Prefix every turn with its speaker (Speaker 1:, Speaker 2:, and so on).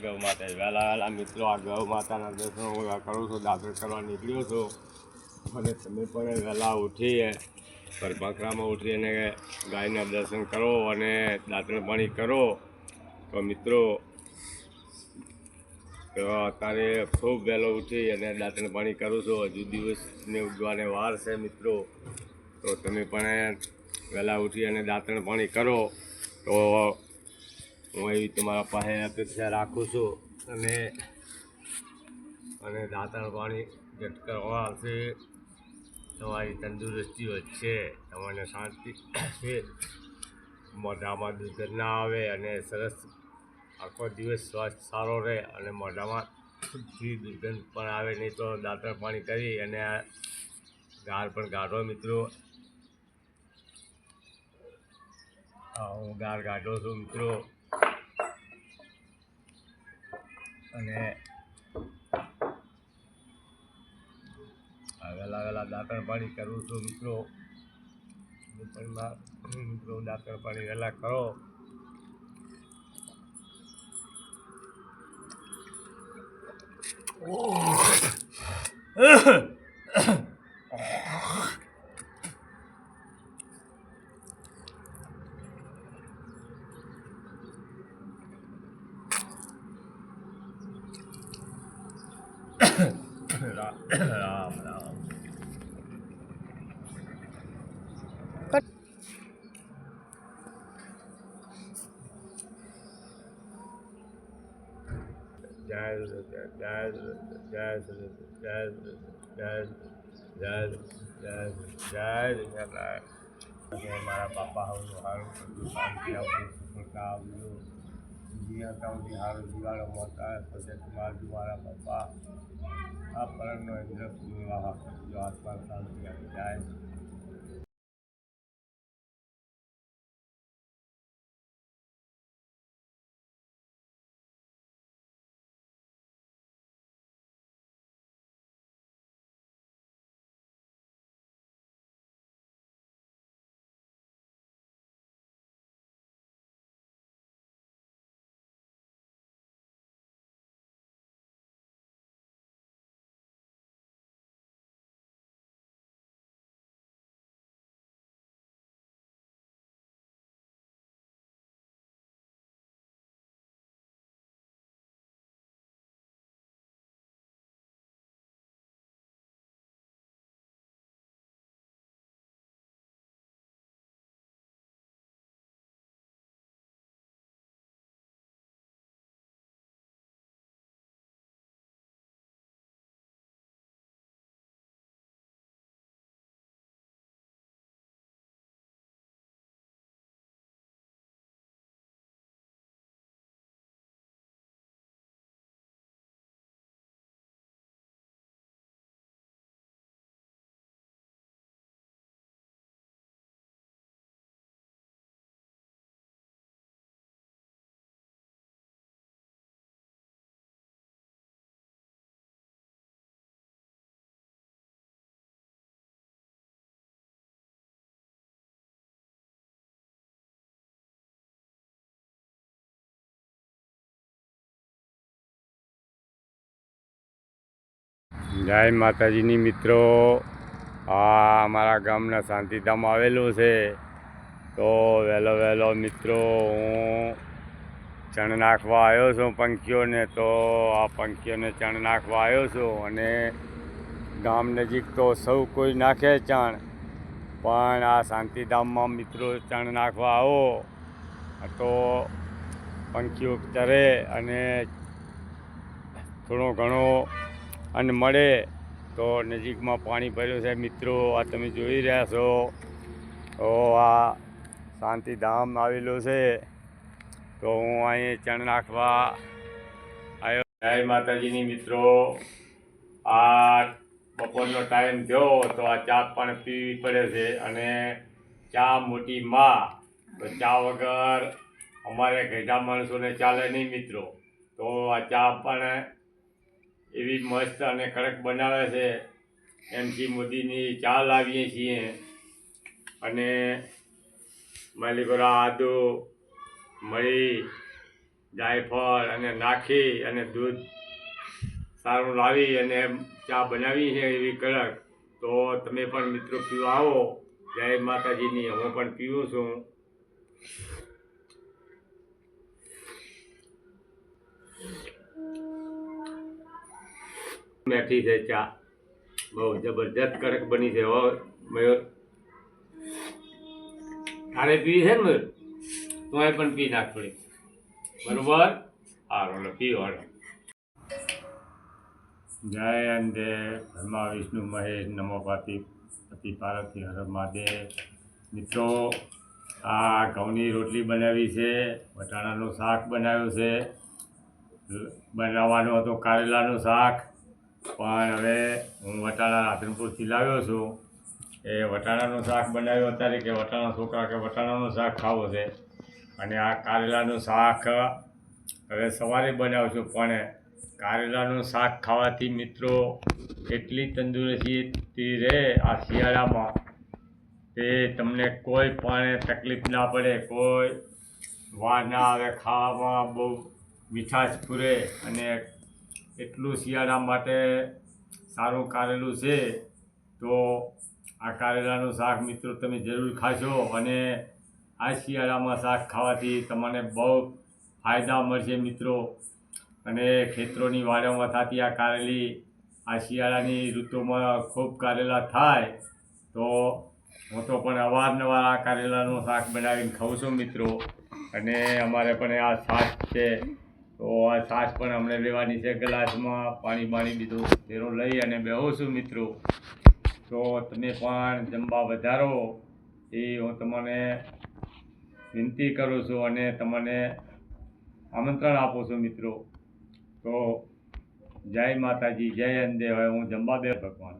Speaker 1: ગૌ માતા વહેલા મિત્રો આ ગૌ માતાના દર્શન કરું છું, દાખલ કરવા નીકળ્યો છું. અને તમે પણ વહેલા ઉઠી પરભાખરામાં ઉઠી અને ગાયના દર્શન કરો અને દાંતણ પાણી કરો. તો મિત્રો અત્યારે ખૂબ વહેલો ઉઠી અને દાંતણ પાણી કરું છું. હજુ દિવસને ઉગવાને વાર છે મિત્રો. તો તમે પણ વહેલા ઉઠી અને દાંતણ પાણી કરો. તો હું એવી તમારા પાસે અપેક્ષા રાખું છું. અને દાંતણ પાણી જટ કરવા આવશે. તમારી તંદુરસ્તી વધશે, તમને શાંતિ છે, મોઢામાં દુર્ગંધ ના આવે અને સરસ આખો દિવસ સ્વાસ્થ્ય સારો રહે અને મોઢામાં શુદ્ધથી દુર્ગંધ પણ આવે નહીં. તો દાંતણ પાણી કરી અને ગાર પણ કાઢો મિત્રો. હું ગાર કાઢું છું મિત્રો. અને વહેલા દાંતણ પાણી કરું છું મિત્રો. મિત્રો દાંતણ પાણી વહેલા કરો. રામ રામ. જય જય જય જય જય જય જય મારા બાપા હું સારું બધું શાંતિ આવતું સફળતા આવ્યું. જીવનતાઓથી સારું દિવાળો મોટા પછી મારા બાપા આ પરણનો ઇન્દ્ર આત્મા શાંતિ આવી જાય. જય માતાજીની મિત્રો. આ અમારા ગામના શાંતિધામ આવેલું છે. તો વહેલો મિત્રો હું ચણ નાખવા આવ્યો છું પંખીઓને. તો આ પંખીઓને ચણ નાખવા આવ્યો છું. અને ગામ નજીક તો સૌ કોઈ નાખે ચણ, પણ આ શાંતિધામમાં મિત્રો ચણ નાખવા આવો તો પંખીઓ ચરે અને થોડો ઘણો અને મળે. તો નજીકમાં પાણી ભર્યું છે મિત્રો, આ તમે જોઈ રહ્યા છો. તો આ શાંતિધામ આવેલું છે. તો હું અહીં ચણ નાખવા આવ્યો. જય માતાજીની મિત્રો. આ બપોરનો ટાઈમ થયો તો આ ચા પણ પીવી પડે છે. અને ચા મોટી માં, તો ચા વગર અમારે ઘેટા માણસોને ચાલે નહીં મિત્રો. તો આ ચા પણ એવી મસ્ત અને કડક બનાવે છે. MC મોદીની ચા લાવીએ છીએ. અને માલિકોરા આદુ મળી જાયફળ અને નાખી અને દૂધ સારું લાવી અને ચા બનાવી છે એવી કડક. તો તમે પણ મિત્રો પીવા આવો. જય માતાજીની. હું પણ પીવું છું. મેઠી છે ચા, બહુ જબરજસ્ત કડક બની છે. હો મયુર, તારે પીવી છે ને મયુર? તું એ પણ પી નાખ થોડી, બરોબર? હારો પીવો. જય અંબે બ્રહ્મા વિષ્ણુ મહેશ નમો પતિ પાર્વતી હર મહાદેવ. મિત્રો, આ ઘઉંની રોટલી બનાવી છે, વટાણાનું શાક બનાવ્યું છે. બનાવવાનું હતું કારેલાનું શાક, પણ હવે હું વટાણા રાધનપુરથી લાવ્યો છું. એ વટાણાનું શાક બનાવ્યું અત્યારે કે વટાણા છોકરા કે વટાણાનું શાક ખાવું છે. અને આ કારેલાનું શાક હવે સવારે બનાવશું. પણ કારેલાનું શાક ખાવાથી મિત્રો એટલી તંદુરસ્તી રહે આ શિયાળામાં, તે તમને કોઈ પણ તકલીફ ના પડે, કોઈ વાર ના આવે ખાવામાં. બહુ મીઠાશ પૂરે અને એટલું શિયાળા માટે સારું કારેલું છે. તો આ કારેલાનું શાક મિત્રો તમે જરૂર ખાશો. અને આ શિયાળામાં શાક ખાવાથી તમને બહુ ફાયદા મળશે મિત્રો. અને ખેતરોની વાડીઓમાં થતી આ કારેલી આ શિયાળાની ઋતુમાં ખૂબ કારેલા થાય. તો હું તો પણ અવારનવાર આ કારેલાનું શાક બનાવીને ખાઉં છું મિત્રો. અને અમારે પણ આ છાશ છે, તો આ છાશ પણ અમને લેવાની છે. ગ્લાસમાં પાણી બીજું ફેરો લઈ અને બેહું છું મિત્રો. તો તમે પણ જમવા વધારો એ હું તમને વિનંતી કરું છું અને તમને આમંત્રણ આપું છું મિત્રો. તો જય માતાજી, જય અંબે. હવે હું જમવા બે ભગવાન.